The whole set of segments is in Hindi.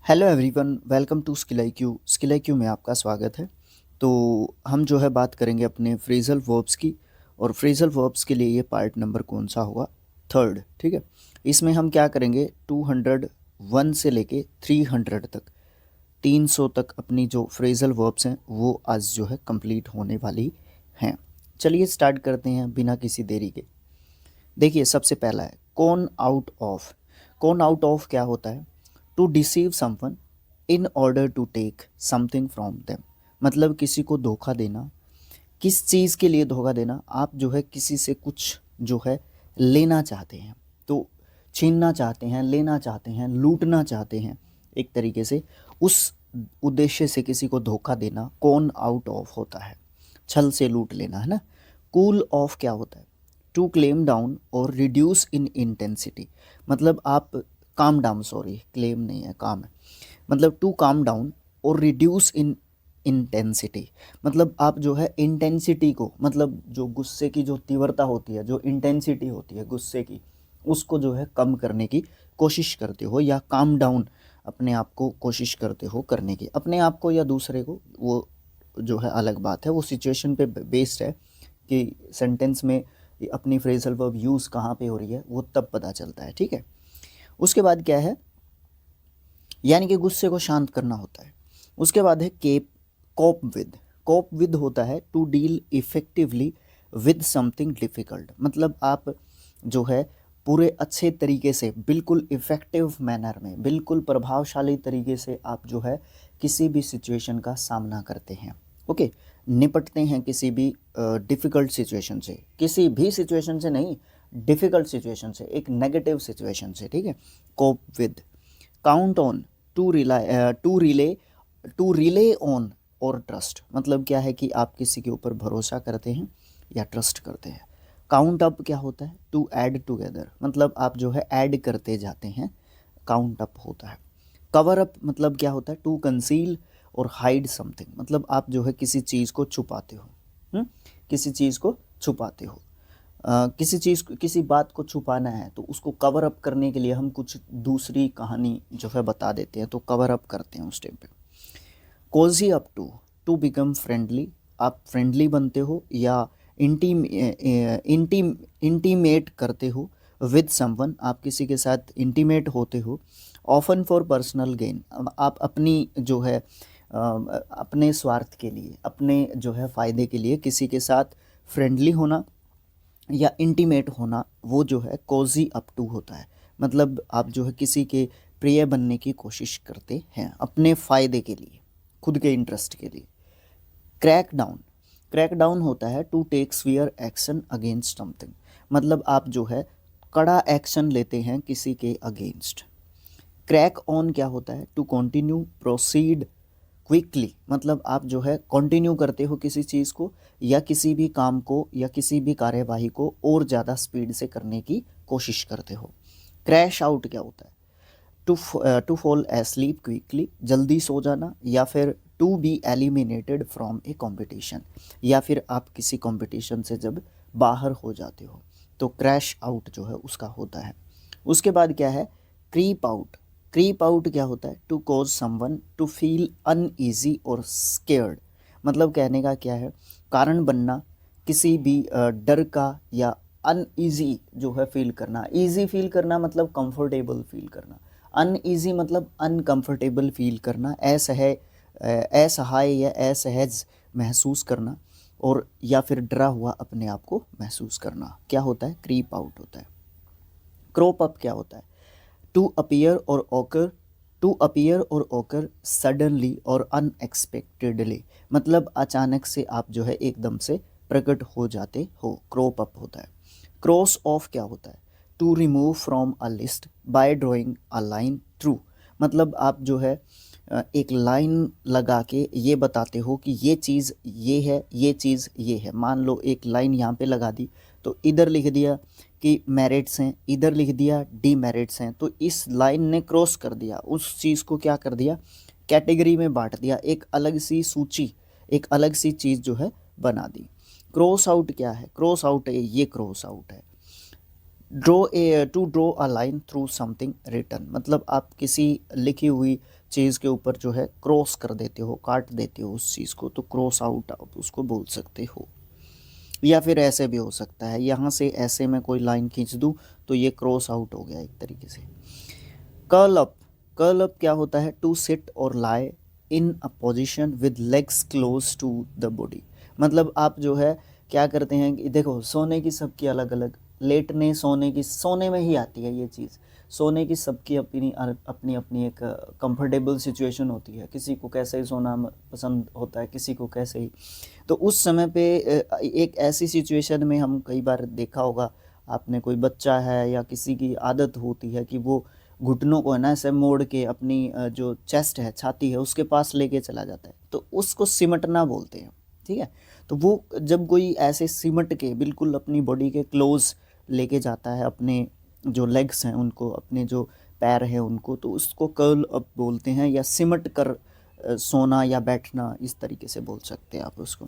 Hello everyone, welcome to skill IQ. Skill IQ में आपका स्वागत है। तो हम जो है बात करेंगे अपने फ्रेजल वर्ब्स की। और फ्रेजल वर्ब्स के लिए ये पार्ट नंबर कौन सा होगा? थर्ड, ठीक है। इसमें हम क्या करेंगे, 201 से लेके 300 तक, 300 तक अपनी जो फ्रेजल वर्ब्स हैं वो आज जो है कंप्लीट होने वाली हैं। चलिए स्टार्ट करते हैं बिना किसी देरी के। देखिए, सबसे पहला है con out of. Con out of क्या होता है? To deceive someone in order to take something from them. मतलब किसी को धोखा देना। किस चीज़ के लिए धोखा देना? आप जो है किसी से कुछ जो है लेना चाहते हैं, तो छीनना चाहते हैं, लेना चाहते हैं, लूटना चाहते हैं, एक तरीके से उस उद्देश्य से किसी को धोखा देना कॉन आउट ऑफ होता है। छल से लूट लेना, है ना। कूल ऑफ क्या होता है? टू क्लेम डाउन और रिड्यूस इन इंटेंसिटी। मतलब आप काम डाउन, सॉरी क्लेम नहीं है, काम है। मतलब टू काम डाउन और रिड्यूस इन इंटेंसिटी। मतलब आप जो है इंटेंसिटी को, मतलब जो गुस्से की जो तीव्रता होती है, जो इंटेंसिटी होती है गुस्से की, उसको जो है कम करने की कोशिश करते हो, या काम डाउन अपने आप को कोशिश करते हो करने की। अपने आप को या दूसरे को, वो जो है अलग बात है, वो सिचुएशन पे बेस्ड है कि सेंटेंस में अपनी फ्रेजल वर्ब यूज़ कहाँ पे हो रही है, वो तब पता चलता है, ठीक है। उसके बाद क्या है, यानी कि गुस्से को शांत करना होता है। उसके बाद है cape cope with. Cope with होता है to deal effectively with something difficult. मतलब आप जो है पूरे अच्छे तरीके से, बिल्कुल इफ़ेक्टिव मैनर में, बिल्कुल प्रभावशाली तरीके से आप जो है किसी भी सिचुएशन का सामना करते हैं। ओके, निपटते हैं किसी भी डिफ़िकल्ट सिचुएशन से, किसी भी सिचुएशन से नहीं, डिफ़िकल्ट सिचुएशन से, एक नेगेटिव सिचुएशन से, ठीक है। Cope with. Count on, to rely to rely on और ट्रस्ट। मतलब क्या है कि आप किसी के ऊपर भरोसा करते हैं या ट्रस्ट करते हैं। काउंट अप क्या होता है? To add together. मतलब आप जो है ऐड करते जाते हैं, काउंट अप होता है। कवर अप मतलब क्या होता है? टू कंसील और हाइड समथिंग। मतलब आप जो है किसी चीज़ को छुपाते हो। किसी चीज़ को छुपाते हो। किसी चीज़ को, किसी बात को छुपाना है तो उसको कवर अप करने के लिए हम कुछ दूसरी कहानी जो है बता देते हैं, तो कवर अप करते हैं उस टाइम पे। Cosy up to, to become friendly. आप फ्रेंडली बनते हो या इंटीम इंटीम इंटीमेट करते हो विद समवन। आप किसी के साथ इंटीमेट होते हो। Often for personal gain. आप अपनी जो है अपने स्वार्थ के लिए, अपने जो है फ़ायदे के लिए किसी के साथ फ्रेंडली होना या इंटीमेट होना, वो जो है कोजी अप टू होता है। मतलब आप जो है किसी के प्रिय बनने की कोशिश करते हैं अपने फ़ायदे के लिए, खुद के इंटरेस्ट के लिए। Crack down. क्रैक डाउन होता है to take severe action against something. मतलब आप जो है कड़ा एक्शन लेते हैं किसी के अगेंस्ट। क्रैक ऑन क्या होता है? To continue proceed quickly. मतलब आप जो है कंटिन्यू करते हो किसी चीज़ को, या किसी भी काम को, या किसी भी कार्यवाही को और ज़्यादा स्पीड से करने की कोशिश करते हो। क्रैश आउट क्या होता है? टू फॉल एस्लीप क्विकली, जल्दी सो जाना, या फिर to be eliminated from a competition, या फिर आप किसी कॉम्पिटिशन से जब बाहर हो जाते हो तो क्रैश आउट जो है उसका होता है। उसके बाद क्या है? Creep out. क्रीप आउट क्या होता है? To cause someone to feel uneasy और स्केर्ड। मतलब कहने का क्या है, कारण बनना किसी भी डर का, या अनईजी जो है फील करना। ईजी फील करना मतलब कंफर्टेबल फील करना, अनईजी मतलब अनकंफर्टेबल फील करना, असहाय या असहज महसूस करना, और या फिर डरा हुआ अपने आप को महसूस करना, क्या होता है? क्रीप आउट होता है। क्रॉप अप क्या होता है? टू अपीयर और ऑकर, टू अपीयर और ऑकर सडनली और अनएक्सपेक्टेडली। मतलब अचानक से आप जो है एकदम से प्रकट हो जाते हो, क्रॉप अप होता है। क्रॉस ऑफ क्या होता है? To remove from a list by drawing a line through. मतलब आप जो है एक लाइन लगा के ये बताते हो कि ये चीज़ ये है, ये चीज़ ये है। मान लो एक लाइन यहाँ पे लगा दी, तो इधर लिख दिया कि मेरिट्स हैं, इधर लिख दिया डीमेरिट्स हैं, तो इस लाइन ने क्रॉस कर दिया, उस चीज़ को क्या कर दिया? कैटेगरी में बांट दिया, एक अलग सी सूची, एक अलग सी चीज़ जो है बना दी। क्रॉस आउट क्या है? क्रॉस आउट है, ये क्रॉस आउट है। To draw a line through something written, मतलब आप किसी लिखी हुई चीज़ के ऊपर जो है क्रॉस कर देते हो, काट देते हो उस चीज़ को, तो क्रॉस आउट आप उसको बोल सकते हो। या फिर ऐसे भी हो सकता है, यहाँ से ऐसे में कोई लाइन खींच दूँ तो ये क्रॉस आउट हो गया एक तरीके से। कर्ल अप, कर्ल अप क्या होता है? टू सिट और lie in a position with legs close to the body, मतलब आप जो है क्या करते हैं कि देखो सोने की सबकी अलग अलग, लेटने सोने की, सोने में ही आती है ये चीज़, सोने की सबकी अपनी अपनी अपनी एक कंफर्टेबल सिचुएशन होती है, किसी को कैसे ही सोना पसंद होता है, किसी को कैसे ही। तो उस समय पे एक ऐसी सिचुएशन में हम कई बार देखा होगा आपने, कोई बच्चा है या किसी की आदत होती है कि वो घुटनों को है ना ऐसे मोड़ के अपनी जो चेस्ट है, छाती है, उसके पास लेके चला जाता है, तो उसको सिमटना बोलते हैं। ठीक है, तो वो जब कोई ऐसे सिमट के बिल्कुल अपनी बॉडी के क्लोज लेके जाता है अपने जो लेग्स हैं उनको, अपने जो पैर हैं उनको, तो उसको कर्ल अप बोलते हैं, या सिमट कर सोना या बैठना, इस तरीके से बोल सकते हैं आप उसको।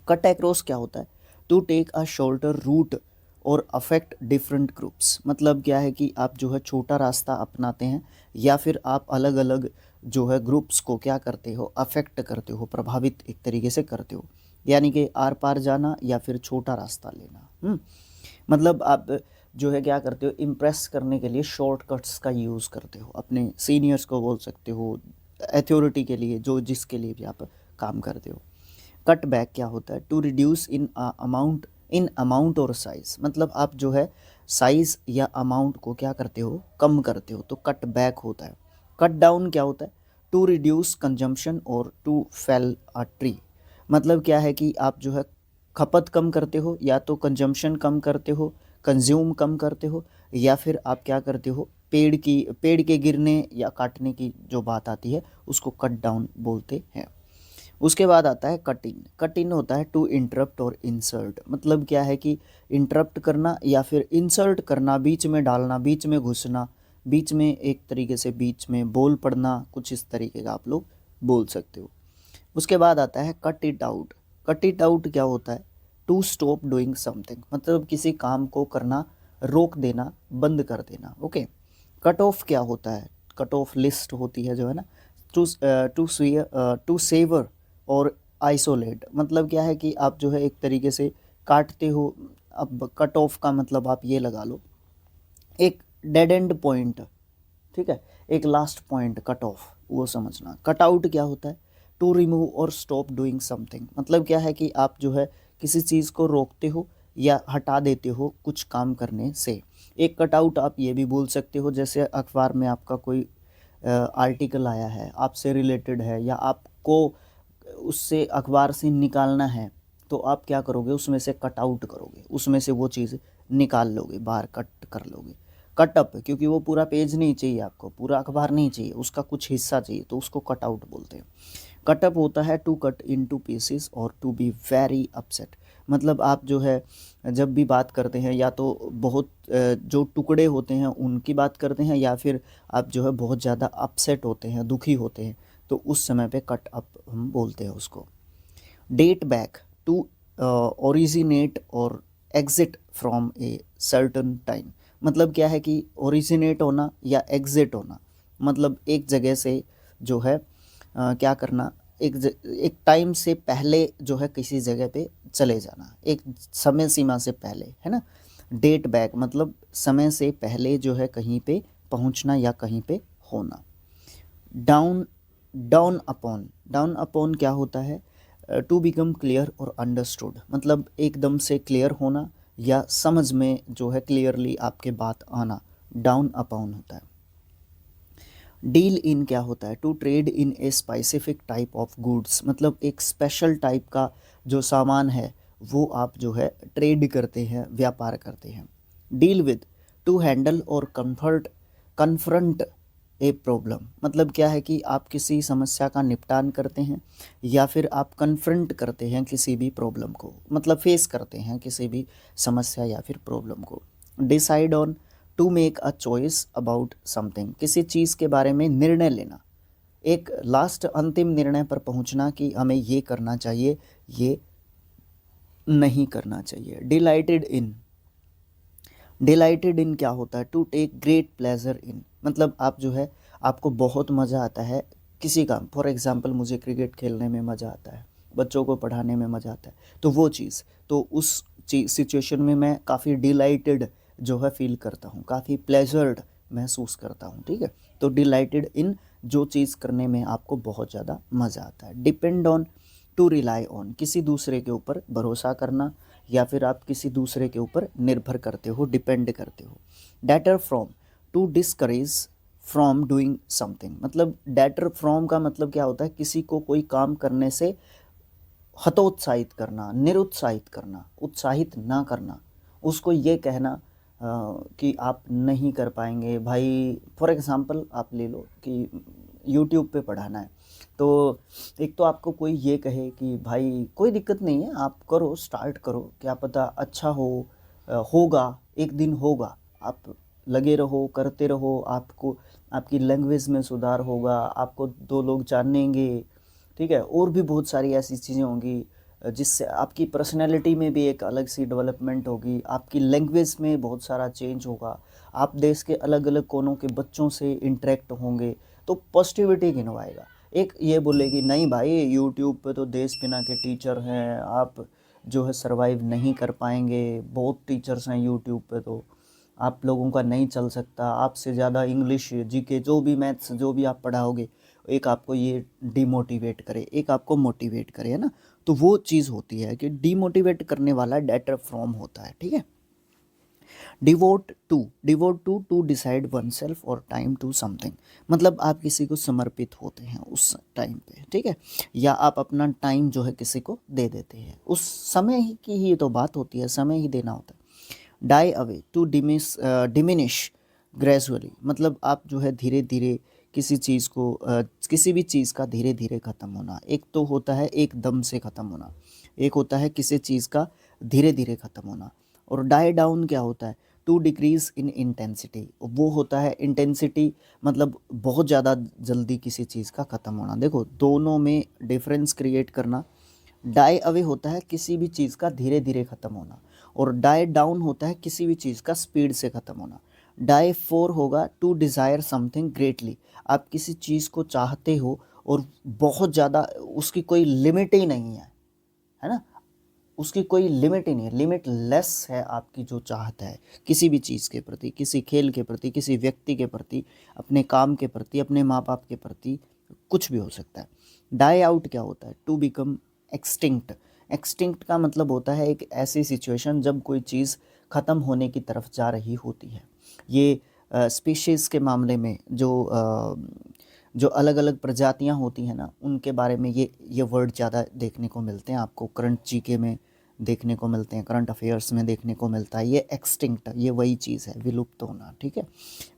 कट एक्रॉस क्या होता है? To take a shorter route और अफेक्ट डिफरेंट ग्रुप्स, मतलब क्या है कि आप जो है छोटा रास्ता अपनाते हैं, या फिर आप अलग अलग जो है ग्रुप्स को क्या करते हो, अफेक्ट करते हो, प्रभावित एक तरीके से करते हो, यानी कि आर पार जाना या फिर छोटा रास्ता लेना। मतलब आप जो है क्या करते हो, इम्प्रेस करने के लिए शॉर्टकट्स का यूज़ करते हो, अपने सीनियर्स को बोल सकते हो, अथॉरिटी के लिए, जो जिसके लिए भी आप काम करते हो। कट बैक क्या होता है? टू रिड्यूस इन अमाउंट और साइज़, मतलब आप जो है साइज़ या अमाउंट को क्या करते हो, कम करते हो, तो कट बैक होता है। कट डाउन क्या होता है? टू रिड्यूस कंजम्पशन और टू फेल अ ट्री, मतलब क्या है कि आप जो है खपत कम करते हो, या तो कंजम्पशन कम करते हो, कंज्यूम कम करते हो, या फिर आप क्या करते हो, पेड़ के गिरने या काटने की जो बात आती है उसको कट डाउन बोलते हैं। उसके बाद आता है कट इन। कट इन होता है टू इंटरप्ट और इंसर्ट, मतलब क्या है कि इंटरप्ट करना या फिर इंसर्ट करना, बीच में डालना, बीच में घुसना, बीच में एक तरीके से बीच में बोल पड़ना, कुछ इस तरीके का आप लोग बोल सकते हो। उसके बाद आता है cut it out. Cut it out क्या होता है? टू स्टॉप डूइंग समथिंग, मतलब किसी काम को करना रोक देना, बंद कर देना। ओके। कट ऑफ क्या होता है? कट ऑफ लिस्ट होती है जो है ना, टू टू सेवर और आइसोलेट, मतलब क्या है कि आप जो है एक तरीके से काटते हो। अब कट ऑफ का मतलब आप ये लगा लो, एक डेड एंड पॉइंट, ठीक है, एक लास्ट पॉइंट, कट ऑफ वो समझना। कट आउट क्या होता है? टू रिमूव और स्टॉप डूइंग समथिंग, मतलब क्या है कि आप जो है किसी चीज़ को रोकते हो या हटा देते हो कुछ काम करने से। एक कट आउट आप ये भी बोल सकते हो, जैसे अखबार में आपका कोई आर्टिकल आया है, आपसे रिलेटेड है, या आपको उससे अखबार से निकालना है, तो आप क्या करोगे, उसमें से कट आउट करोगे, उसमें से वो चीज़ निकाल लोगे, बाहर कट कर लोगे। कट अप, क्योंकि वो पूरा पेज नहीं चाहिए आपको, पूरा अखबार नहीं चाहिए, उसका कुछ हिस्सा चाहिए, तो उसको कट आउट बोलते हैं। कट अप होता है टू कट इनटू पीसेस और टू बी वेरी अपसेट, मतलब आप जो है जब भी बात करते हैं, या तो बहुत जो टुकड़े होते हैं उनकी बात करते हैं, या फिर आप जो है बहुत ज़्यादा अपसेट होते हैं, दुखी होते हैं, तो उस समय पे कट अप हम बोलते हैं उसको। डेट बैक, टू ओरिजिनेट और exit from a certain time, मतलब क्या है कि ओरिजिनेट होना या एग्जिट होना, मतलब एक जगह से जो है क्या करना, एक टाइम से पहले जो है किसी जगह पे चले जाना, एक समय सीमा से पहले, है ना। डेट बैक मतलब समय से पहले जो है कहीं पे पहुंचना या कहीं पे होना। Down down upon, down upon क्या होता है? टू बिकम क्लियर और अंडरस्टूड, मतलब एकदम से क्लियर होना या समझ में जो है क्लियरली आपके बात आना, डाउन अपॉन होता है। डील इन क्या होता है? To trade in a specific type of goods, मतलब एक स्पेशल टाइप का जो सामान है वो आप जो है ट्रेड करते हैं, व्यापार करते हैं। डील विद, टू हैंडल और कन्फ्रंट ए प्रॉब्लम, मतलब क्या है कि आप किसी समस्या का निपटान करते हैं, या फिर आप कन्फ्रंट करते हैं किसी भी प्रॉब्लम को, मतलब फेस करते हैं किसी भी समस्या या फिर प्रॉब्लम को। Decide on, to make a choice about something, किसी चीज़ के बारे में निर्णय लेना, एक लास्ट अंतिम निर्णय पर पहुंचना कि हमें ये करना चाहिए, ये नहीं करना चाहिए। डिलाइटेड इन, डिलाइटेड इन क्या होता है, to take great pleasure in, मतलब आप जो है आपको बहुत मज़ा आता है किसी काम, फॉर एग्जांपल मुझे क्रिकेट खेलने में मज़ा आता है, बच्चों को पढ़ाने में मज़ा आता है, तो वो चीज़, तो उस सिचुएशन में मैं काफ़ी डिलाइटेड जो है फील करता हूँ, काफ़ी प्लेजर्ड महसूस करता हूँ, ठीक है। तो डिलाइटेड इन जो चीज़ करने में आपको बहुत ज़्यादा मज़ा आता है। Depend on, to rely on, किसी दूसरे के ऊपर भरोसा करना, या फिर आप किसी दूसरे के ऊपर निर्भर करते हो, डिपेंड करते हो। Deter from, to discourage from doing something, मतलब डेटर फ्रॉम का मतलब क्या होता है, किसी को कोई काम करने से हतोत्साहित करना, निरुत्साहित करना, उत्साहित ना करना, उसको ये कहना कि आप नहीं कर पाएंगे भाई। फॉर एग्ज़ाम्पल आप ले लो कि यूट्यूब पे पढ़ाना है, तो एक तो आपको कोई ये कहे कि भाई कोई दिक्कत नहीं है, आप करो, स्टार्ट करो, क्या पता अच्छा हो, होगा, एक दिन होगा, आप लगे रहो, करते रहो, आपको आपकी लैंग्वेज में सुधार होगा, आपको दो लोग जानेंगे, ठीक है, और भी बहुत सारी ऐसी चीज़ें होंगी जिससे आपकी पर्सनैलिटी में भी एक अलग सी डेवलपमेंट होगी, आपकी लैंग्वेज में बहुत सारा चेंज होगा, आप देश के अलग अलग कोनों के बच्चों से इंटरेक्ट होंगे, तो पॉजिटिविटी गिनवाएगा। एक ये बोलेगी नहीं भाई यूट्यूब पे तो देश पिना के टीचर हैं, आप जो है सरवाइव नहीं कर पाएंगे, बहुत टीचर्स हैं यूट्यूब पे, तो आप लोगों का नहीं चल सकता, आपसे ज़्यादा इंग्लिश जीके जो भी मैथ्स जो भी आप पढ़ाओगे, एक आपको ये डिमोटिवेट करे, एक आपको मोटिवेट करे, है ना। तो वो चीज़ होती है कि डिमोटिवेट करने वाला डेटर फ्रॉम होता है, ठीक है। Devote to decide oneself और टाइम टू समथिंग, मतलब आप किसी को समर्पित होते हैं उस टाइम पे, ठीक है, या आप अपना टाइम जो है किसी को दे देते हैं, उस समय ही की ही तो बात होती है, समय ही देना होता है। Die away, to diminish gradually, मतलब आप जो है धीरे धीरे किसी चीज़ को किसी भी चीज़ का धीरे धीरे ख़त्म होना, एक तो होता है एकदम से ख़त्म होना, एक होता है किसी चीज़ का धीरे धीरे ख़त्म होना। और डाई डाउन क्या होता है, टू डिक्रीज़ इन इंटेंसिटी, वो होता है इंटेंसिटी, मतलब बहुत ज़्यादा जल्दी किसी चीज़ का ख़त्म होना। देखो दोनों में डिफरेंस क्रिएट करना। डाई अवे होता है किसी भी चीज़ का धीरे धीरे ख़त्म होना, और डाई डाउन होता है किसी भी चीज़ का स्पीड से ख़त्म होना। डाई फोर होगा टू डिज़ायर समथिंग ग्रेटली, आप किसी चीज़ को चाहते हो और बहुत ज़्यादा, उसकी कोई लिमिट ही नहीं है ना, उसकी कोई लिमिट ही नहीं है, लिमिट लेस है आपकी जो चाहत है किसी भी चीज़ के प्रति, किसी खेल के प्रति, किसी व्यक्ति के प्रति, अपने काम के प्रति, अपने माँ बाप के प्रति, कुछ भी हो सकता है। डाई आउट क्या होता है, टू बिकम एक्सटिंक्ट। एक्सटिंक्ट का मतलब होता है एक ऐसी सिचुएशन जब कोई चीज़ ख़त्म होने की तरफ जा रही होती है। ये स्पीशीज़ के मामले में जो अलग अलग प्रजातियां होती हैं ना, उनके बारे में ये वर्ड ज़्यादा देखने को मिलते हैं, आपको करंट जीके में देखने को मिलते हैं, करंट अफेयर्स में देखने को मिलता है। ये एक्सटिंक्ट, ये वही चीज़ है, विलुप्त होना, ठीक है।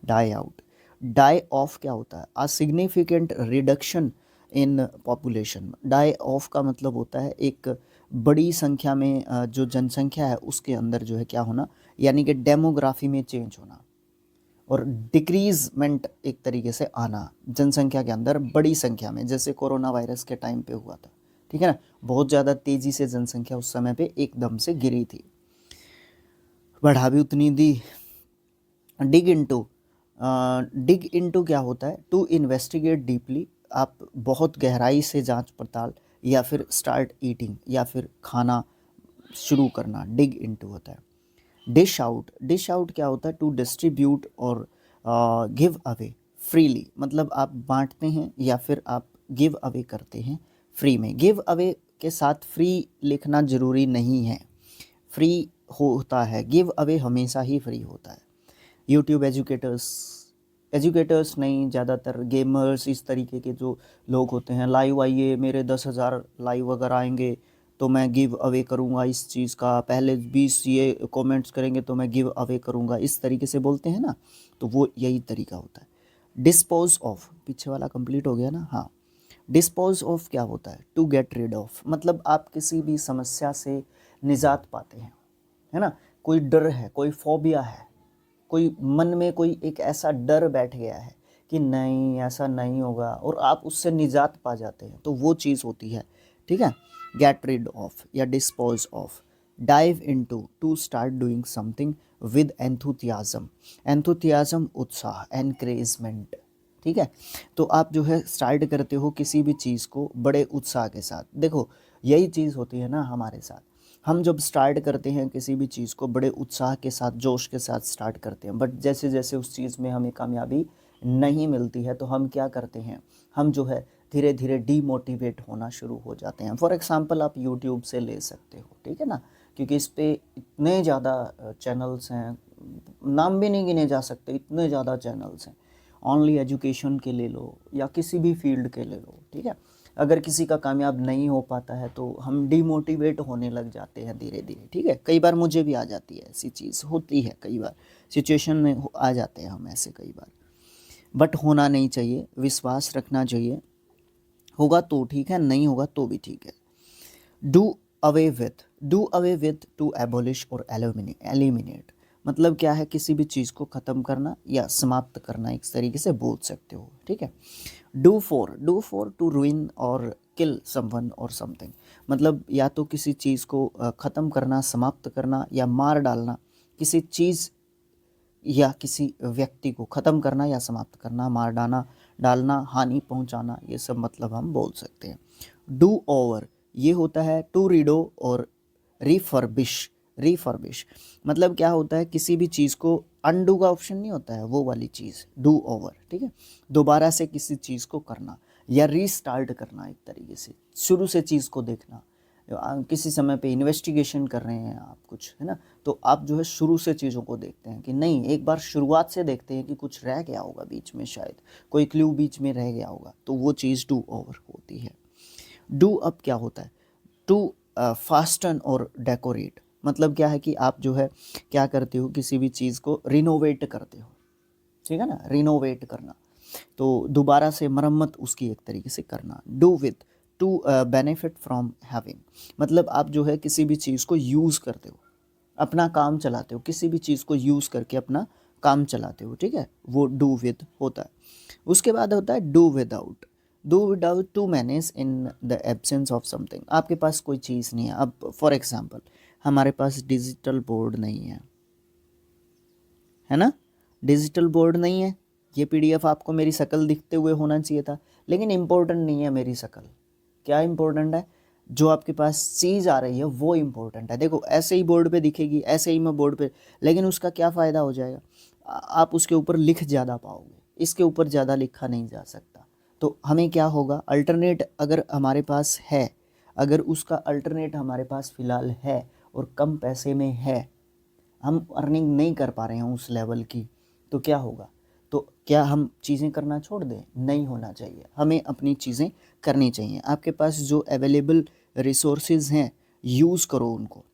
Die out. डाई ऑफ क्या होता है, a significant reduction in population. Die off का मतलब होता है एक बड़ी संख्या में जो जनसंख्या है उसके अंदर जो है क्या होना, यानी कि डेमोग्राफी में चेंज होना, और डिक्रीजमेंट एक तरीके से आना जनसंख्या के अंदर बड़ी संख्या में, जैसे कोरोना वायरस के टाइम पे हुआ था, ठीक है ना, बहुत ज़्यादा तेज़ी से जनसंख्या उस समय पे एकदम से गिरी थी, बढ़ा भी उतनी दी। डिग इनटू, डिग इनटू क्या होता है, टू इन्वेस्टिगेट डीपली, आप बहुत गहराई से जांच पड़ताल, या फिर स्टार्ट ईटिंग, या फिर खाना शुरू करना, डिग इनटू होता है। डिश आउट, डिश आउट क्या होता है, टू डिस्ट्रीब्यूट और गिव अवे फ्रीली, मतलब आप बांटते हैं या फिर आप गिव अवे करते हैं फ्री में। गिव अवे के साथ फ्री लिखना ज़रूरी नहीं है, फ्री होता है, गिव अवे हमेशा ही फ्री होता है। यूट्यूब एजुकेटर्स, एजुकेटर्स नहीं, ज़्यादातर गेमर्स, इस तरीके के जो लोग होते हैं, लाइव आइए मेरे 10,000 लाइव अगर आएंगे तो मैं गिव अवे करूँगा इस चीज़ का, पहले 20 ये कमेंट्स करेंगे तो मैं गिव अवे करूँगा, इस तरीके से बोलते हैं ना, तो वो यही तरीका होता है। डिस्पोज ऑफ, पीछे वाला कंप्लीट हो गया ना, हाँ। डिस्पोज ऑफ क्या होता है, टू गेट रिड ऑफ, मतलब आप किसी भी समस्या से निजात पाते हैं, है ना। कोई डर है, कोई फोबिया है, कोई मन में कोई एक ऐसा डर बैठ गया है कि नहीं ऐसा नहीं होगा, और आप उससे निजात पा जाते हैं, तो वो चीज़ होती है, ठीक है। गेट रिड ऑफ या dispose of, dive into, to start doing something with enthusiasm, enthusiasm उत्साह, एनकरेजमेंट, ठीक है। तो आप जो है स्टार्ट करते हो किसी भी चीज़ को बड़े उत्साह के साथ। देखो यही चीज़ होती है ना हमारे साथ, हम जब स्टार्ट करते हैं किसी भी चीज़ को बड़े उत्साह के साथ, जोश के साथ स्टार्ट करते हैं, बट जैसे जैसे उस चीज़ में हमें कामयाबी नहीं मिलती है तो हम क्या करते हैं, हम जो है धीरे धीरे डीमोटिवेट होना शुरू हो जाते हैं। फॉर एग्ज़ाम्पल आप यूट्यूब से ले सकते हो, ठीक है ना, क्योंकि इस पे इतने ज़्यादा चैनल्स हैं, नाम भी नहीं गिने जा सकते, इतने ज़्यादा चैनल्स हैं। ओनली एजुकेशन के ले लो या किसी भी फील्ड के ले लो, ठीक है। अगर किसी का कामयाब नहीं हो पाता है तो हम डीमोटिवेट होने लग जाते हैं धीरे धीरे, ठीक है। कई बार मुझे भी आ जाती है, ऐसी चीज़ होती है, कई बार सिचुएशन में आ जाते हैं हम ऐसे कई बार, बट होना नहीं चाहिए, विश्वास रखना चाहिए। होगा तो ठीक है, नहीं होगा तो भी ठीक है। Do away with, do away with to abolish और एलिमिनेट, मतलब क्या है, किसी भी चीज़ को ख़त्म करना या समाप्त करना, एक तरीके से बोल सकते हो, ठीक है। डू फॉर टू रुइन और किल समवन और समथिंग, मतलब या तो किसी चीज़ को ख़त्म करना, समाप्त करना या मार डालना, किसी चीज़ या किसी व्यक्ति को ख़त्म करना या समाप्त करना, मार डालना, हानि पहुंचाना, ये सब मतलब हम बोल सकते हैं। डू ओवर, ये होता है टू रीडो और रिफर्बिश, मतलब क्या होता है, किसी भी चीज़ को अनडू का ऑप्शन नहीं होता है, वो वाली चीज़ डू ओवर, ठीक है, दोबारा से किसी चीज़ को करना या रीस्टार्ट करना, एक तरीके से शुरू से चीज़ को देखना। किसी समय पे इन्वेस्टिगेशन कर रहे हैं आप कुछ, है ना, तो आप जो है शुरू से चीज़ों को देखते हैं कि नहीं, एक बार शुरुआत से देखते हैं कि कुछ रह गया होगा बीच में, शायद कोई क्लू बीच में रह गया होगा, तो वो चीज़ डू ओवर होती है। डू अप क्या होता है, टू फास्टन और डेकोरेट, मतलब क्या है कि आप जो है क्या करते हो, किसी भी चीज़ को रिनोवेट करते हो, ठीक है ना, रिनोवेट करना, तो दोबारा से मरम्मत उसकी एक तरीके से करना। Do with, to benefit from having, मतलब आप जो है किसी भी चीज़ को यूज़ करते हो, अपना काम चलाते हो, किसी भी चीज़ को यूज़ करके अपना काम चलाते हो, ठीक है, वो डू विद होता है। उसके बाद होता है do without, do without to manage in the absence of something, आपके पास कोई चीज़ नहीं है। अब फॉर एग्जांपल हमारे पास डिजिटल बोर्ड नहीं है ना, डिजिटल बोर्ड नहीं है, ये पीडीएफ आपको मेरी शक्ल दिखते हुए होना चाहिए था, लेकिन इम्पोर्टेंट नहीं है मेरी शक्ल, क्या इम्पोर्टेंट है, जो आपके पास चीज़ आ रही है वो इम्पोर्टेंट है। देखो ऐसे ही बोर्ड पे दिखेगी, ऐसे ही मैं बोर्ड पे, लेकिन उसका क्या फ़ायदा हो जाएगा, आप उसके ऊपर लिख ज़्यादा पाओगे, इसके ऊपर ज़्यादा लिखा नहीं जा सकता। तो हमें क्या होगा, अल्टरनेट अगर हमारे पास है, अगर उसका अल्टरनेट हमारे पास फ़िलहाल है और कम पैसे में है, हम अर्निंग नहीं कर पा रहे हैं उस लेवल की, तो क्या होगा, तो क्या हम चीज़ें करना छोड़ दें, नहीं होना चाहिए, हमें अपनी चीज़ें करनी चाहिए। आपके पास जो अवेलेबल रिसोर्सेज हैं यूज़ करो उनको,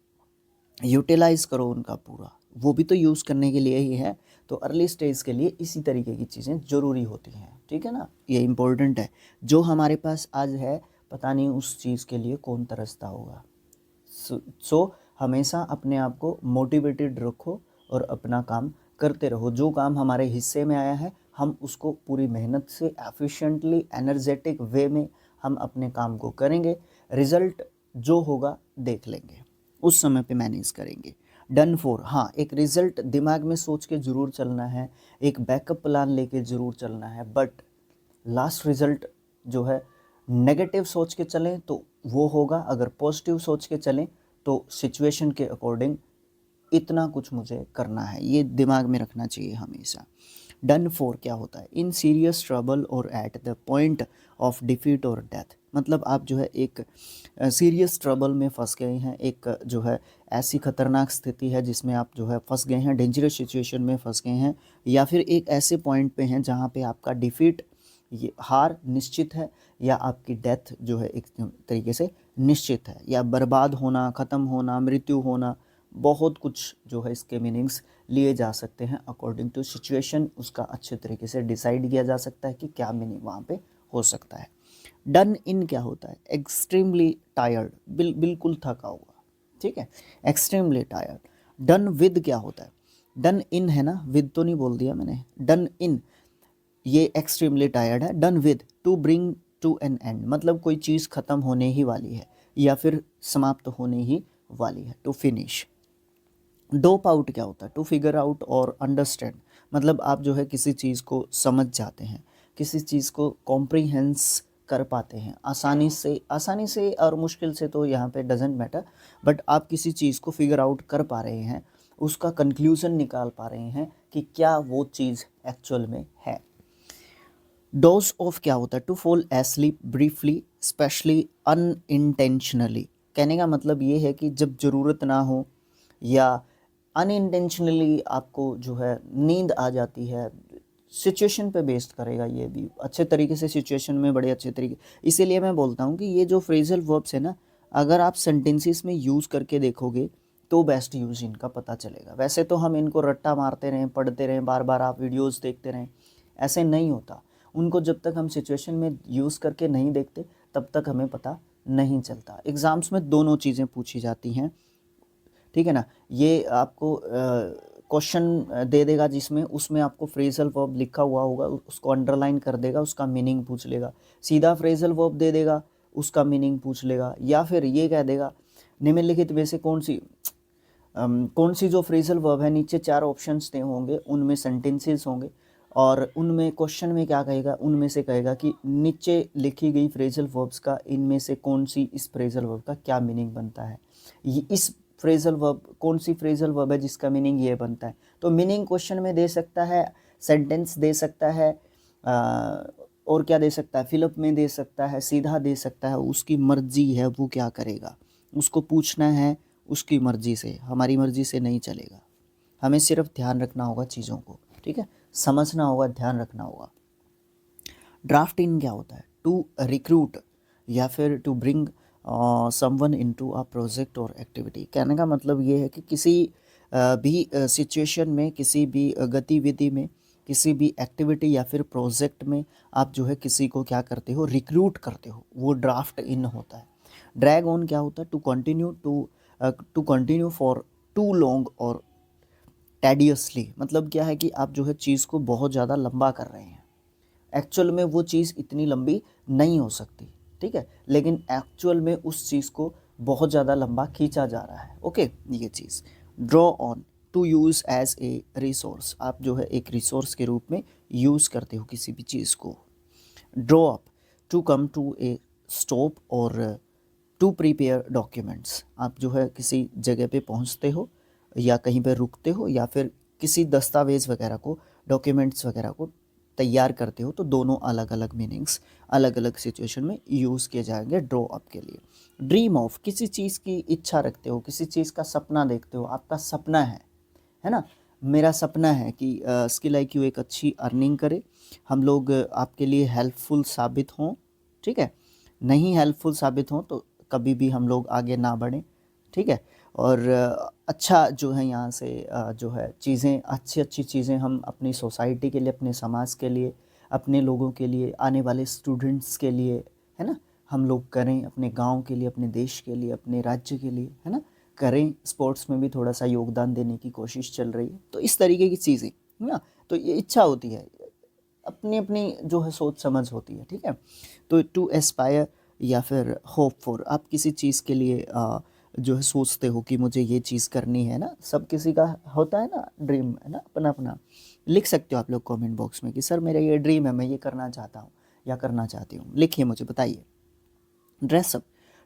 यूटिलाइज़ करो उनका पूरा, वो भी तो यूज़ करने के लिए ही है। तो अर्ली स्टेज के लिए इसी तरीके की चीज़ें ज़रूरी होती हैं, ठीक है ना, ये इम्पोर्टेंट है। जो हमारे पास आज है पता नहीं उस चीज़ के लिए कौन तरसता होगा। सो हमेशा अपने आप को मोटिवेटेड रखो और अपना काम करते रहो। जो काम हमारे हिस्से में आया है हम उसको पूरी मेहनत से एफिशिएंटली एनर्जेटिक वे में हम अपने काम को करेंगे, रिज़ल्ट जो होगा देख लेंगे, उस समय पे मैनेज करेंगे। डन फॉर, हाँ एक रिज़ल्ट दिमाग में सोच के ज़रूर चलना है, एक बैकअप प्लान लेके ज़रूर चलना है, बट लास्ट रिज़ल्ट जो है नेगेटिव सोच के चलें तो वो होगा, अगर पॉजिटिव सोच के चलें तो सिचुएशन के अकॉर्डिंग इतना कुछ मुझे करना है, ये दिमाग में रखना चाहिए हमेशा। डन फॉर क्या होता है, इन सीरियस ट्रबल और at the point of defeat और डेथ, मतलब आप जो है एक सीरियस ट्रबल में फंस गए हैं, एक जो है ऐसी खतरनाक स्थिति है जिसमें आप जो है फंस गए हैं, डेंजरस सिचुएशन में फंस गए हैं, या फिर एक ऐसे पॉइंट पे हैं जहाँ पे आपका डिफीट, ये हार निश्चित है, या आपकी डेथ जो है एक तरीके से निश्चित है, या बर्बाद होना, ख़त्म होना, मृत्यु होना, बहुत कुछ जो है इसके मीनिंग्स लिए जा सकते हैं अकॉर्डिंग टू सिचुएशन, उसका अच्छे तरीके से डिसाइड किया जा सकता है कि क्या मीनिंग वहाँ पे हो सकता है। डन इन क्या होता है, एक्सट्रीमली टायर्ड, बिल्कुल थका हुआ, ठीक है, एक्सट्रीमली टायर्ड। डन विद क्या होता है, डन इन है ना, विद तो नहीं बोल दिया मैंने, डन इन ये एक्सट्रीमली टायर्ड है। Done with, to bring to an end, मतलब कोई चीज़ ख़त्म होने ही वाली है या फिर समाप्त होने ही वाली है, टू फिनिश। डोप आउट क्या होता है? टू फिगर आउट और अंडरस्टैंड, मतलब आप जो है किसी चीज़ को समझ जाते हैं, किसी चीज़ को कॉम्प्रीहेंस कर पाते हैं आसानी से और मुश्किल से, तो यहाँ पे डजेंट मैटर, बट आप किसी चीज़ को फिगर आउट कर पा रहे हैं, उसका कंक्लूज़न निकाल पा रहे हैं कि क्या वो चीज़ एक्चुअल में है। डोज ऑफ क्या होता है? To fall asleep briefly specially unintentionally. कहने का मतलब ये है कि जब ज़रूरत ना हो या अनइंटेंशनली आपको जो है नींद आ जाती है, सिचुएशन पे बेस्ड करेगा, ये भी अच्छे तरीके से सिचुएशन में बड़े अच्छे तरीके। इसीलिए मैं बोलता हूँ कि ये जो फ्रेजल वर्ब्स है ना, अगर आप सेंटेंसेस में यूज़ करके देखोगे तो बेस्ट यूज़ इनका पता चलेगा। वैसे तो हम इनको रट्टा मारते रहें, पढ़ते रहें, बार बार आप वीडियोज़ देखते रहें, ऐसे नहीं होता। उनको जब तक हम सिचुएशन में यूज़ करके नहीं देखते तब तक हमें पता नहीं चलता। एग्ज़ाम्स में दोनों चीज़ें पूछी जाती हैं, ठीक है ना। ये आपको क्वेश्चन दे देगा जिसमें उसमें आपको फ्रेजल वर्ब लिखा हुआ होगा, उसको अंडरलाइन कर देगा, उसका मीनिंग पूछ लेगा। सीधा फ्रेजल वर्ब दे देगा, उसका मीनिंग पूछ लेगा, या फिर ये कह देगा निम्नलिखित में से कौन सी जो फ्रेजल वर्ब है, नीचे 4 ऑप्शंस दे होंगे, उनमें सेंटेंसेस होंगे, और उनमें क्वेश्चन में क्या कहेगा, उनमें से कहेगा कि नीचे लिखी गई फ्रेजल वर्ब्स का इनमें से कौन सी इस फ्रेजल वर्ब का क्या मीनिंग बनता है। ये इस फ्रेजल वर्ब, कौन सी फ्रेजल वर्ब है जिसका मीनिंग ये बनता है। तो मीनिंग क्वेश्चन में दे सकता है, सेंटेंस दे सकता है, और क्या दे सकता है, फिलअप में दे सकता है, सीधा दे सकता है, उसकी मर्जी है वो क्या करेगा। उसको पूछना है उसकी मर्जी से, हमारी मर्जी से नहीं चलेगा। हमें सिर्फ ध्यान रखना होगा चीज़ों को, ठीक है, समझना होगा, ध्यान रखना होगा। ड्राफ्ट इन क्या होता है? टू रिक्रूट या फिर to bring someone into a project और एक्टिविटी। कहने का मतलब ये है कि किसी भी सिचुएशन में, किसी भी गतिविधि में, किसी भी एक्टिविटी या फिर प्रोजेक्ट में आप जो है किसी को क्या करते हो, रिक्रूट करते हो, वो ड्राफ्ट इन होता है। ड्रैग ऑन क्या होता है? To continue for too long और टेडियसली, मतलब क्या है कि आप जो है चीज़ को बहुत ज़्यादा लंबा कर रहे हैं। एक्चुअल में वो चीज़ इतनी लंबी नहीं हो सकती, ठीक है, लेकिन एक्चुअल में उस चीज़ को बहुत ज़्यादा लंबा खींचा जा रहा है। ओके, ये चीज़। Draw on, to use as a resource, आप जो है एक रिसोर्स के रूप में यूज़ करते हो किसी भी चीज़ को। Draw up, to come to a stop और टू प्रिपेयर डॉक्यूमेंट्स, आप जो है किसी जगह पे पहुंचते हो या कहीं पे रुकते हो या फिर किसी दस्तावेज़ वगैरह को, डॉक्यूमेंट्स वगैरह को तैयार करते हो, तो दोनों अलग अलग मीनिंग्स अलग अलग सिचुएशन में यूज़ किए जाएंगे ड्रॉ अप के लिए। ड्रीम ऑफ, किसी चीज़ की इच्छा रखते हो, किसी चीज़ का सपना देखते हो, आपका सपना है ना। मेरा सपना है कि स्किल IQ एक अच्छी अर्निंग करे, हम लोग आपके लिए हेल्पफुल साबित हों, ठीक है। नहीं हेल्पफुल साबित हों तो कभी भी हम लोग आगे ना बढ़ें, ठीक है। और अच्छा जो है यहाँ से जो है चीज़ें, अच्छी अच्छी चीज़ें हम अपनी सोसाइटी के लिए, अपने समाज के लिए, अपने लोगों के लिए, आने वाले स्टूडेंट्स के लिए, है ना, हम लोग करें, अपने गांव के लिए, अपने देश के लिए, अपने राज्य के लिए, है ना, करें। स्पोर्ट्स में भी थोड़ा सा योगदान देने की कोशिश चल रही है, तो इस तरीके की चीज़ें, है ना। तो ये इच्छा होती है, अपनी अपनी जो है सोच समझ होती है, ठीक है। तो टू एस्पायर या फिर होप फॉर, आप किसी चीज़ के लिए जो है सोचते हो कि मुझे ये चीज़ करनी है ना, सब किसी का होता है ना ड्रीम, है ना, अपना अपना। लिख सकते हो आप लोग कमेंट बॉक्स में कि सर मेरा ये ड्रीम है, मैं ये करना चाहता हूँ या करना चाहती हूँ, लिखिए, मुझे बताइए। ड्रेसअप,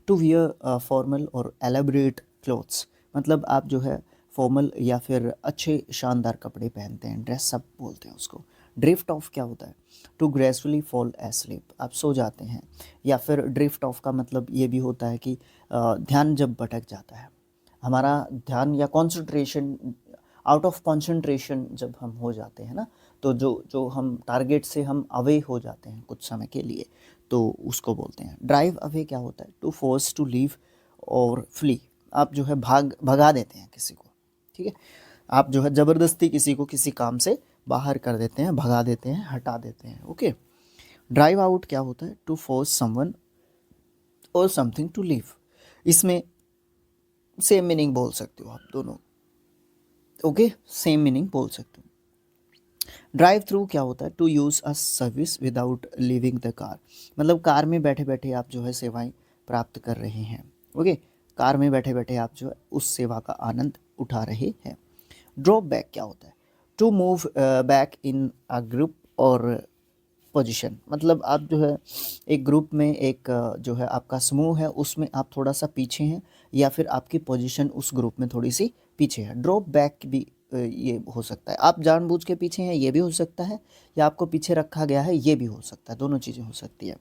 टू वियर फॉर्मल और एलेबरेट क्लोथ्स, मतलब आप जो है फॉर्मल या फिर अच्छे शानदार कपड़े पहनते हैं, ड्रेसअप बोलते हैं उसको। ड्रिफ्ट ऑफ क्या होता है? टू ग्रेसफुली फॉल एस्लीप, आप सो जाते हैं। या फिर ड्रिफ्ट ऑफ का मतलब ये भी होता है कि ध्यान जब भटक जाता है, हमारा ध्यान या कॉन्सेंट्रेशन, आउट ऑफ कॉन्सेंट्रेशन जब हम हो जाते हैं ना, तो जो जो हम टारगेट से हम अवे हो जाते हैं कुछ समय के लिए, तो उसको बोलते हैं। ड्राइव अवे क्या होता है? टू फोर्स टू लीव और फ्ली, आप जो है भगा देते हैं किसी को, ठीक है, आप जो है ज़बरदस्ती किसी को किसी काम से बाहर कर देते हैं, भगा देते हैं, हटा देते हैं। ओके। ड्राइव आउट क्या होता है? टू फोर्स समवन और समथिंग टू लीव, इसमें सेम मीनिंग बोल सकते हो आप दोनों, ओके, सेम मीनिंग बोल सकते हो। ड्राइव थ्रू क्या होता है? To use a service without leaving the car, मतलब कार में बैठे बैठे आप जो है सेवाएं प्राप्त कर रहे हैं, ओके। कार में बैठे बैठे आप जो है उस सेवा का आनंद उठा रहे हैं। ड्रॉप बैक क्या होता है? To move back in a group और पोजीशन, मतलब आप जो है एक ग्रुप में, एक जो है आपका समूह है, उसमें आप थोड़ा सा पीछे हैं, या फिर आपकी पोजीशन उस ग्रुप में थोड़ी सी पीछे है। ड्रॉप बैक भी ये हो सकता है, आप जानबूझ के पीछे हैं ये भी हो सकता है, या आपको पीछे रखा गया है ये भी हो सकता है, दोनों चीज़ें हो सकती है।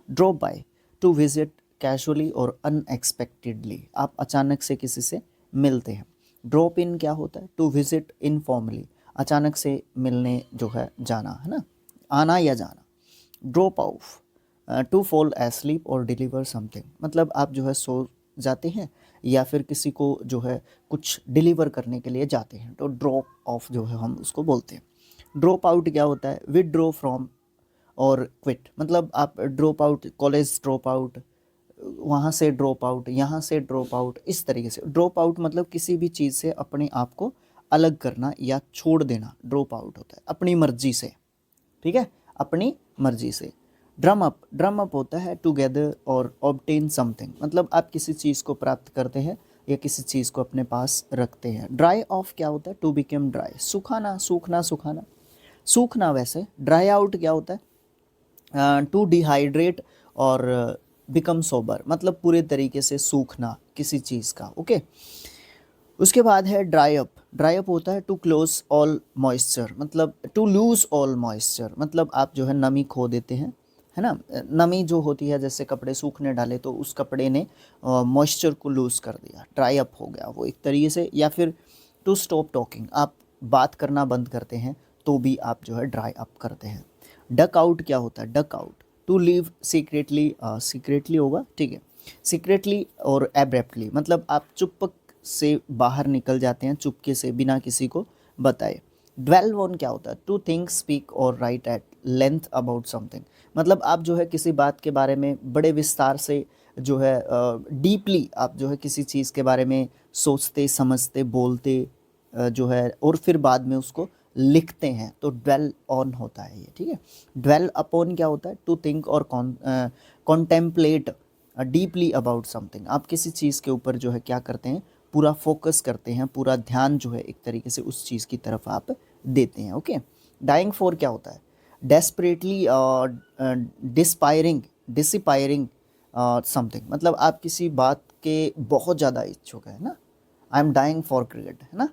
Drop by, to visit casually और अनएक्सपेक्टेडली, आप अचानक से किसी से मिलते हैं। ड्रॉप इन क्या होता है? टू विजिट इनफॉर्मली, अचानक से मिलने जो है जाना, है ना, आना या जाना। Drop off, to fall asleep और डिलीवर समथिंग, मतलब आप जो है सो जाते हैं या फिर किसी को जो है कुछ डिलीवर करने के लिए जाते हैं, तो ड्रॉप ऑफ जो है हम उसको बोलते हैं। ड्रॉप आउट क्या होता है? विदड्रॉ फ्रॉम और क्विट, मतलब आप drop out, college drop out, वहाँ से ड्रॉप आउट, यहाँ से ड्रॉप आउट, इस तरीके से। ड्रॉप आउट मतलब किसी भी चीज़ से अपने आप को अलग करना या छोड़ देना, ड्रॉप आउट होता है अपनी मर्जी से, ठीक है, अपनी मर्जी से। ड्रम अप, ड्रम अप होता है टुगेदर और ऑब्टेन समथिंग, मतलब आप किसी चीज़ को प्राप्त करते हैं या किसी चीज़ को अपने पास रखते हैं। ड्राई ऑफ क्या होता है? टू बिकम ड्राई, सुखाना, सूखना, सुखाना, सूखना। वैसे ड्राई आउट क्या होता है? टू डिहाइड्रेट और बिकम सोबर, मतलब पूरे तरीके से सूखना किसी चीज़ का। ओके, उसके बाद है ड्राई अप। ड्राई अप होता है टू क्लोज ऑल मॉइस्चर, मतलब टू लूज ऑल मॉइस्चर, मतलब आप जो है नमी खो देते हैं, है ना। नमी जो होती है, जैसे कपड़े सूखने डाले तो उस कपड़े ने मॉइस्चर को लूज़ कर दिया, ड्राई अप हो गया वो एक तरीके से। या फिर टू स्टॉप टॉकिंग, आप बात करना बंद करते हैं तो भी आप जो है ड्राई अप करते हैं। डक आउट क्या होता है? Duck out, to leave secretly, secretly होगा, ठीक है, सीक्रेटली और एब्रप्टली, मतलब आप चुप से बाहर निकल जाते हैं, चुपके से, बिना किसी को बताए। ड्वेल ऑन क्या होता है? टू थिंक, स्पीक और write at length about something, मतलब आप जो है किसी बात के बारे में बड़े विस्तार से जो है डीपली आप जो है किसी चीज़ के बारे में सोचते, समझते, बोलते जो है, और फिर बाद में उसको लिखते हैं, तो ड्वेल ऑन होता है ये, ठीक है। ड्वेल अपॉन क्या होता है? टू थिंक और कॉन्टेम्पलेट डीपली अबाउट समथिंग, आप किसी चीज़ के ऊपर जो है क्या करते हैं? पूरा फोकस करते हैं, पूरा ध्यान जो है एक तरीके से उस चीज़ की तरफ आप देते हैं। ओके, डाइंग फॉर क्या होता है? डेस्परेटली डिस्पायरिंग समथिंग, मतलब आप किसी बात के बहुत ज़्यादा इच्छुक है ना। I am dying for cricket, है ना,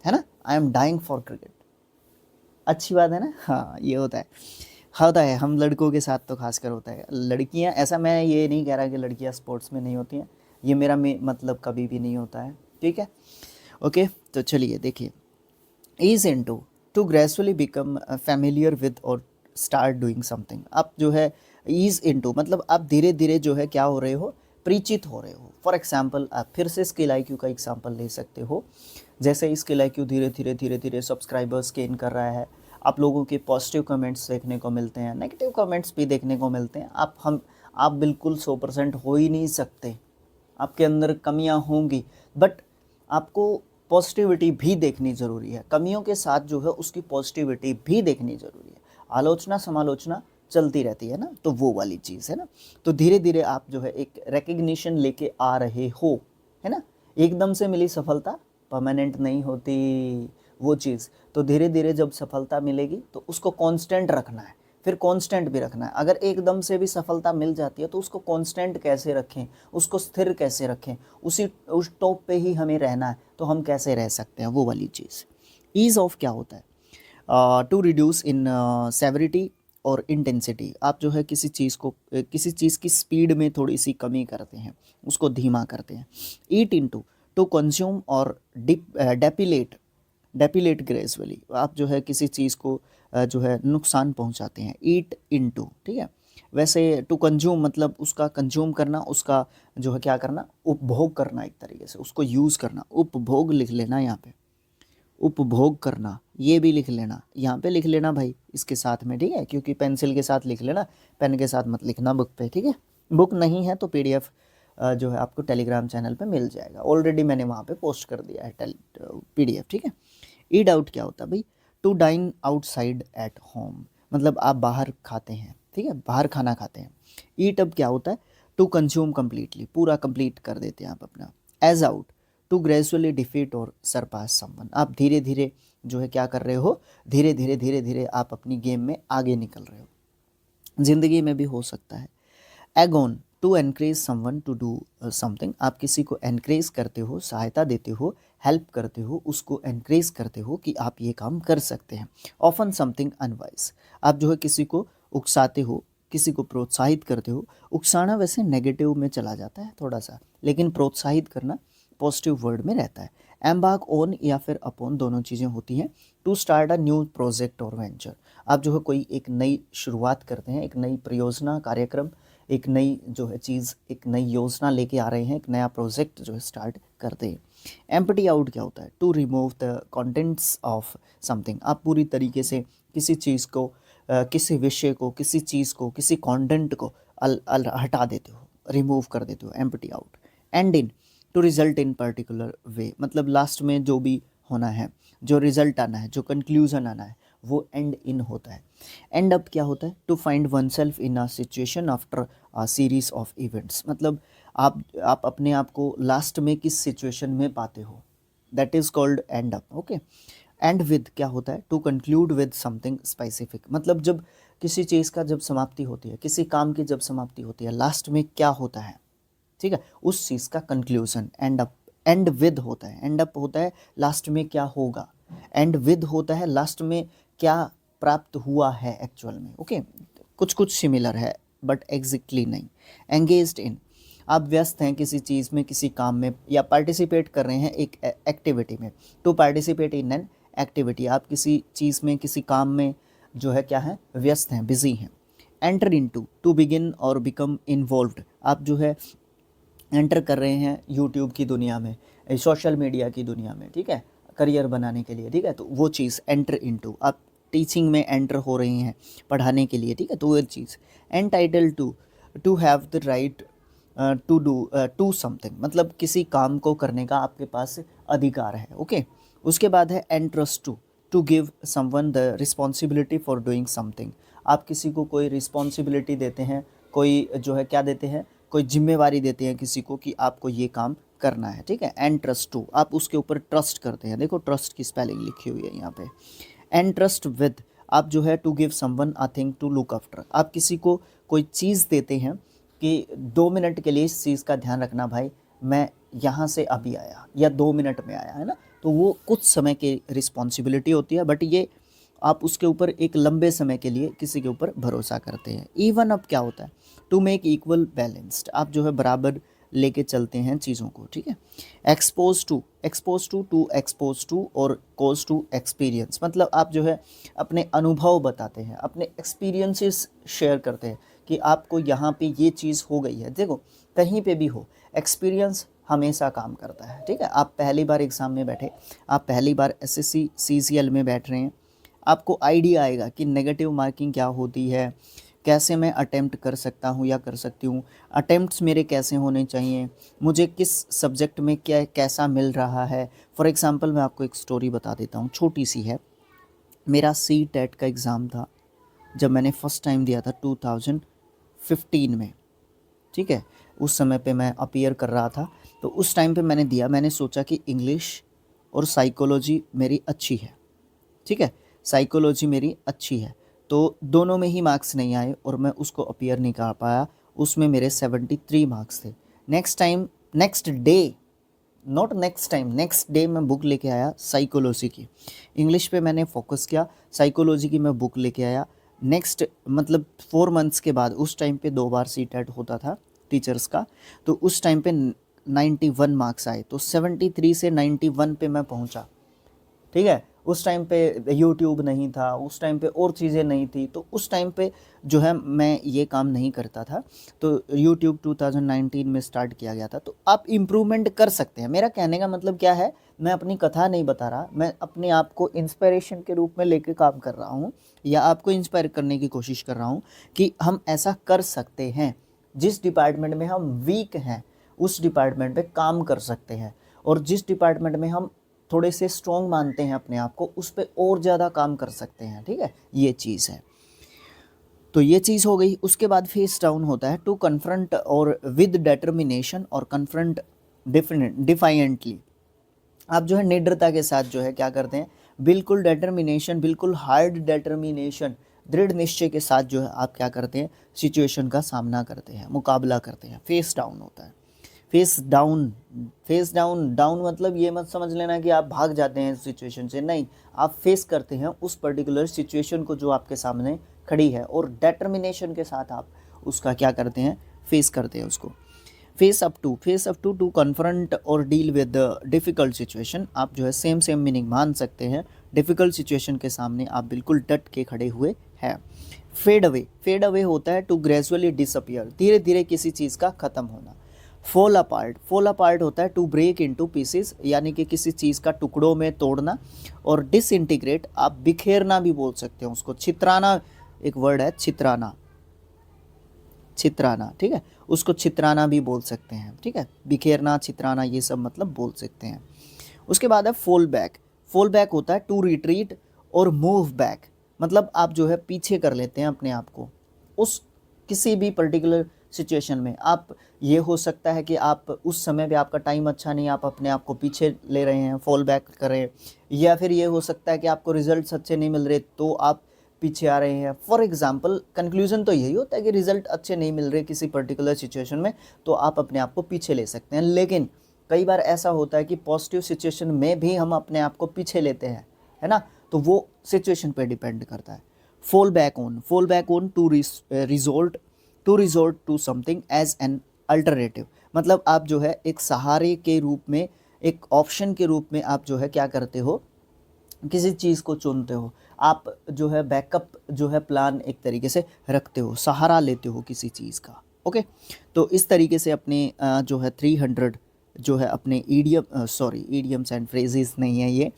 है ना, I am dying for cricket, अच्छी बात है ना। हाँ, ये होता है हम लड़कों के साथ तो खासकर होता है। लड़कियां, ऐसा मैं ये नहीं कह रहा कि लड़कियां स्पोर्ट्स में नहीं होती हैं, ये मेरा मतलब कभी भी नहीं होता है, ठीक है। ओके, तो चलिए देखिए, ease into, to gradually become familiar with और स्टार्ट डूइंग समथिंग, आप जो है ईज इनटू, मतलब आप धीरे धीरे जो है क्या हो रहे हो? परिचित हो रहे हो। फॉर एग्जाम्पल, आप फिर से स्किल IQ का एग्जाम्पल ले सकते हो। जैसे स्किल IQ धीरे धीरे सब्सक्राइबर्स गेन कर रहा है, आप लोगों के पॉजिटिव कमेंट्स देखने को मिलते हैं, नेगेटिव कमेंट्स भी देखने को मिलते हैं। आप बिल्कुल 100% हो ही नहीं सकते, आपके अंदर कमियां होंगी, बट आपको पॉजिटिविटी भी देखनी ज़रूरी है। कमियों के साथ जो है उसकी पॉजिटिविटी भी देखनी ज़रूरी है। आलोचना समालोचना चलती रहती है ना, तो वो वाली चीज़ है ना। तो धीरे धीरे आप जो है एक रिकग्निशन लेके आ रहे हो, है ना। एकदम से मिली सफलता परमानेंट नहीं होती वो चीज़, तो धीरे धीरे जब सफलता मिलेगी तो उसको कांस्टेंट रखना है, फिर कांस्टेंट भी रखना है। अगर एकदम से भी सफलता मिल जाती है तो उसको कांस्टेंट कैसे रखें, उसको स्थिर कैसे रखें, उस टॉप पे ही हमें रहना है, तो हम कैसे रह सकते हैं, वो वाली चीज़। ईज़ ऑफ क्या होता है? टू रिड्यूस इन सेवरिटी और इंटेंसिटी, आप जो है किसी चीज़ को किसी चीज़ की स्पीड में थोड़ी सी कमी करते हैं, उसको धीमा करते हैं। ईट इनटू, टू कंज्यूम और डेपिलेट ग्रेजुअली, आप जो है किसी चीज़ को जो है नुकसान पहुंचाते हैं। ईट इनटू, ठीक है। वैसे टू कंज्यूम मतलब उसका कंज्यूम करना, उसका जो है क्या करना? उपभोग करना, एक तरीके से उसको यूज़ करना। उपभोग लिख लेना यहाँ पे, उपभोग करना, ये भी लिख लेना, यहाँ पे लिख लेना भाई इसके साथ में, ठीक है, क्योंकि पेंसिल के साथ लिख लेना, पेन के साथ मत लिखना बुक पे, ठीक है। बुक नहीं है तो PDF जो है आपको टेलीग्राम चैनल पे मिल जाएगा, ऑलरेडी मैंने वहाँ पे पोस्ट कर दिया है PDF, ठीक है। ईट आउट क्या होता है भाई? To dine outside at home, मतलब आप बाहर खाते हैं, ठीक है, बाहर खाना खाते हैं। ईट अप क्या होता है? टू कंज्यूम कम्प्लीटली, पूरा कंप्लीट कर देते हैं आप अपना। Edge out, to gradually defeat और सरपास समवन, आप धीरे धीरे जो है क्या कर रहे हो, धीरे धीरे धीरे धीरे आप अपनी गेम में आगे निकल रहे हो। ज़िंदगी में भी हो सकता है। Egg on, to encourage someone to do something, आप किसी को एनकरेज करते हो, सहायता देते हो, हेल्प करते हो, उसको एनकरेज करते हो कि आप ये काम कर सकते हैं। ऑफन समथिंग अनवाइज, आप जो है किसी को उकसाते हो, किसी को प्रोत्साहित करते हो। उकसाना वैसे नेगेटिव में चला जाता है थोड़ा सा, लेकिन प्रोत्साहित करना पॉजिटिव वर्ड में रहता है। एम्बार्क ऑन या फिर अपॉन दोनों चीज़ें होती हैं। To start a new project और वेंचर, आप जो है कोई एक नई शुरुआत करते हैं, एक नई परियोजना, कार्यक्रम, एक नई जो है चीज़, एक नई योजना लेके आ रहे हैं, एक नया प्रोजेक्ट जो है स्टार्ट करते हैं। एम्प्टी आउट क्या होता है, to remove the contents of something, आप पूरी तरीके से किसी चीज़ को किसी विषय को, किसी चीज़ को, किसी कंटेंट को हटा देते हो, रिमूव कर देते हो, empty out. End in, to result in particular way, मतलब लास्ट में जो भी होना है, जो रिजल्ट आना है, जो कंक्लूजन आना है, वो एंड इन होता है। एंड अप क्या होता है, to find oneself in a situation after a series of events, मतलब आप अपने आप को लास्ट में किस सिचुएशन में पाते हो, that is called end up. Okay. End with क्या होता है, to conclude with something specific, मतलब जब किसी चीज़ का जब समाप्ति होती है, किसी काम की जब समाप्ति होती है, लास्ट में क्या होता है, ठीक है, उस चीज़ का conclusion and up. And with होता है, एंड अप होता है लास्ट में क्या होगा, एंड विद होता है लास्ट में क्या प्राप्त हुआ है एक्चुअल में। ओके, कुछ कुछ सिमिलर है बट एग्जैक्टली नहीं। एंगेज्ड इन, आप व्यस्त हैं किसी चीज़ में, किसी काम में, या पार्टिसिपेट कर रहे हैं एक एक्टिविटी में। To participate in an activity, आप किसी चीज़ में, किसी काम में जो है क्या है, व्यस्त हैं, बिजी हैं। एंटर इनटू, टू बिगिन और बिकम इन्वॉल्व्ड, आप जो है एंटर कर रहे हैं यूट्यूब की दुनिया में, सोशल मीडिया की दुनिया में, ठीक है, करियर बनाने के लिए, ठीक है, तो वो चीज़ एंटर इनटू। आप टीचिंग में एंटर हो रहे हैं पढ़ाने के लिए, ठीक है, तो वो चीज़। Entitle to, to have the right to do to something, मतलब किसी काम को करने का आपके पास अधिकार है। ओके। उसके बाद है entrust to, to give someone the responsibility for doing something, आप किसी को कोई रिस्पॉन्सिबिलिटी देते हैं, कोई जो है क्या देते हैं, कोई जिम्मेवारी देते हैं किसी को कि आपको ये काम करना है, ठीक है। एंड ट्रस्ट टू, आप उसके ऊपर ट्रस्ट करते हैं, देखो ट्रस्ट की स्पेलिंग लिखी हुई है यहाँ पे। एंड ट्रस्ट विद, आप जो है to give someone a thing to look after, आप किसी को कोई चीज़ देते हैं कि 2 मिनट के लिए इस चीज़ का ध्यान रखना भाई, मैं यहाँ से अभी आया या 2 मिनट में आया, है ना, तो वो कुछ समय की रिस्पॉन्सिबिलिटी होती है, बट ये आप उसके ऊपर एक लंबे समय के लिए किसी के ऊपर भरोसा करते हैं। इवन अप क्या होता है, टू मेक इक्वल बैलेंस्ड, आप जो है बराबर लेके चलते हैं चीज़ों को, ठीक है। Expose to, expose to, to expose to और कोज टू एक्सपीरियंस, मतलब आप जो है अपने अनुभव बताते हैं, अपने एक्सपीरियंसेस शेयर करते हैं कि आपको यहाँ पे ये चीज़ हो गई है। देखो कहीं पे भी हो, एक्सपीरियंस हमेशा काम करता है, ठीक है। आप पहली बार एग्ज़ाम में बैठे, आप पहली बार एसएससी सीजीएल में बैठ रहे हैं, आपको आइडिया आएगा कि नेगेटिव मार्किंग क्या होती है, कैसे मैं अटेम्प्ट कर सकता हूँ या कर सकती हूँ, अटेम्प्ट्स मेरे कैसे होने चाहिए, मुझे किस सब्जेक्ट में क्या कैसा मिल रहा है। फॉर एग्ज़ाम्पल मैं आपको एक स्टोरी बता देता हूँ, छोटी सी है। मेरा सी टेट का एग्ज़ाम था जब मैंने फ़र्स्ट टाइम दिया था 2015 में, ठीक है। उस समय पे मैं अपीयर कर रहा था, तो उस टाइम पे मैंने दिया, मैंने सोचा कि इंग्लिश और साइकोलॉजी मेरी अच्छी है, ठीक है, साइकोलॉजी मेरी अच्छी है, तो दोनों में ही मार्क्स नहीं आए और मैं उसको अपीयर नहीं कर पाया, उसमें मेरे 73 मार्क्स थे। Next time, next day, not next time, next day मैं बुक लेके आया साइकोलॉजी की, इंग्लिश पे मैंने फोकस किया, साइकोलॉजी की मैं बुक लेके आया। नेक्स्ट मतलब 4 मंथ्स के बाद, उस टाइम पे 2 बार सी टेट होता था टीचर्स का, तो उस टाइम पे 91 मार्क्स आए, तो 73 से 91 पे मैं पहुंचा, ठीक है। उस टाइम पे यूट्यूब नहीं था, उस टाइम पे और चीज़ें नहीं थी, तो उस टाइम पे जो है मैं ये काम नहीं करता था, तो यूट्यूब 2019 में स्टार्ट किया गया था। तो आप इम्प्रूवमेंट कर सकते हैं, मेरा कहने का मतलब क्या है, मैं अपनी कथा नहीं बता रहा, मैं अपने आप को इंस्पिरेशन के रूप में लेके काम कर रहा हूँ, या आपको इंस्पायर करने की कोशिश कर रहा हूँ कि हम ऐसा कर सकते हैं, जिस डिपार्टमेंट में हम वीक हैं उस डिपार्टमेंट पे काम कर सकते हैं, और जिस डिपार्टमेंट में हम थोड़े से स्ट्रॉन्ग मानते हैं अपने आप को, उस पर और ज़्यादा काम कर सकते हैं, ठीक है, ये चीज़ है। तो ये चीज़ हो गई। उसके बाद फेस डाउन होता है टू कन्फ्रंट और विद डिटर्मिनेशन और कन्फ्रंट डिफाइंटली। आप जो है निडरता के साथ जो है क्या करते हैं, बिल्कुल डिटर्मिनेशन, बिल्कुल हार्ड डिटर्मिनेशन, दृढ़ निश्चय के साथ जो है आप क्या करते हैं, सिचुएशन का सामना करते हैं, मुकाबला करते हैं। फेस डाउन होता है। Face down, face down, down मतलब ये मत समझ लेना कि आप भाग जाते हैं सिचुएशन से, नहीं, आप फेस करते हैं उस पर्टिकुलर सिचुएशन को जो आपके सामने खड़ी है, और डिटर्मिनेशन के साथ आप उसका क्या करते हैं, फेस करते हैं उसको। Face up to, face up to confront और डील विद डिफ़िकल्ट सिचुएशन। आप जो है सेम मीनिंग मान सकते हैं। डिफ़िकल्ट सिचुएशन के सामने आप बिल्कुल डट के खड़े हुए हैं। फेड अवे, फेड अवे होता है टू ग्रेजुअली डिसअपियर, धीरे धीरे किसी चीज़ का ख़त्म होना। फॉल अपार्ट, फॉल अपार्ट होता है टू ब्रेक इनटू पीसेस, यानी कि किसी चीज़ का टुकड़ों में तोड़ना। और डिसइंटीग्रेट, आप बिखेरना भी बोल सकते हैं उसको। छितराना एक वर्ड है, छितराना, छितराना, ठीक है, उसको छितराना भी बोल सकते हैं, ठीक है, बिखेरना, छितराना, ये सब मतलब बोल सकते हैं। उसके बाद है फॉल बैक। फॉल बैक होता है टू रिट्रीट और मूव बैक, मतलब आप जो है पीछे कर लेते हैं अपने आप को उस किसी भी पर्टिकुलर सिचुएशन में। आप, ये हो सकता है कि आप उस समय पे आपका टाइम अच्छा नहीं, आप अपने आप को पीछे ले रहे हैं, फॉल बैक कर रहे हैं, या फिर ये हो सकता है कि आपको रिजल्ट्स अच्छे नहीं मिल रहे तो आप पीछे आ रहे हैं। फॉर एग्जाम्पल, कंक्लूजन तो यही होता है कि रिजल्ट अच्छे नहीं मिल रहे किसी पर्टिकुलर सिचुएशन में, तो आप अपने आप को पीछे ले सकते हैं। लेकिन कई बार ऐसा होता है कि पॉजिटिव सिचुएशन में भी हम अपने आप को पीछे लेते हैं, है ना, तो वो सिचुएशन पे डिपेंड करता है। Fall back on, fall back on to resort to something as an alternative, मतलब आप जो है एक सहारे के रूप में, एक ऑप्शन के रूप में आप जो है क्या करते हो, किसी चीज़ को चुनते हो। आप जो है बैकअप जो है प्लान एक तरीके से रखते हो, सहारा लेते हो किसी चीज़ का। ओके, तो इस तरीके से अपने जो है 300 जो है अपने ईडियम्स एंड फ्रेजेस नहीं है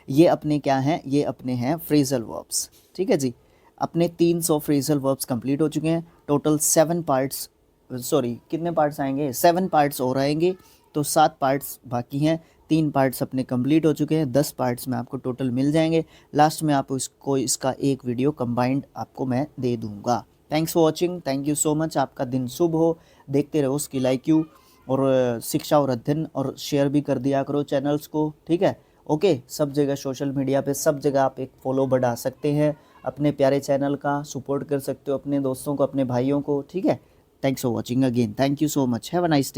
ये अपने क्या हैं, ये अपने हैं फ्रेजल वर्ब्स, ठीक है जी। अपने 300 फ्रेजल वर्ब्स कंप्लीट हो चुके हैं। टोटल 7 पार्ट्स, कितने पार्ट्स आएंगे, 7 पार्ट्स और आएंगे, तो 7 पार्ट्स बाकी हैं। 3 पार्ट्स अपने कंप्लीट हो चुके हैं, 10 पार्ट्स में आपको टोटल मिल जाएंगे। लास्ट में आपको इसका एक वीडियो कंबाइंड आपको मैं दे दूंगा। Thanks for watching, thank you so much. आपका दिन शुभ हो, देखते रहो स्किल IQ और शिक्षा और अध्ययन, और शेयर भी कर दिया करो चैनल्स को, ठीक है। ओके, सब जगह सोशल मीडिया पे सब जगह आप एक फॉलो बढ़ा सकते हैं, अपने प्यारे चैनल का सपोर्ट कर सकते हो, अपने दोस्तों को, अपने भाइयों को, ठीक है। Thanks for watching again, thank you so much, have a nice day.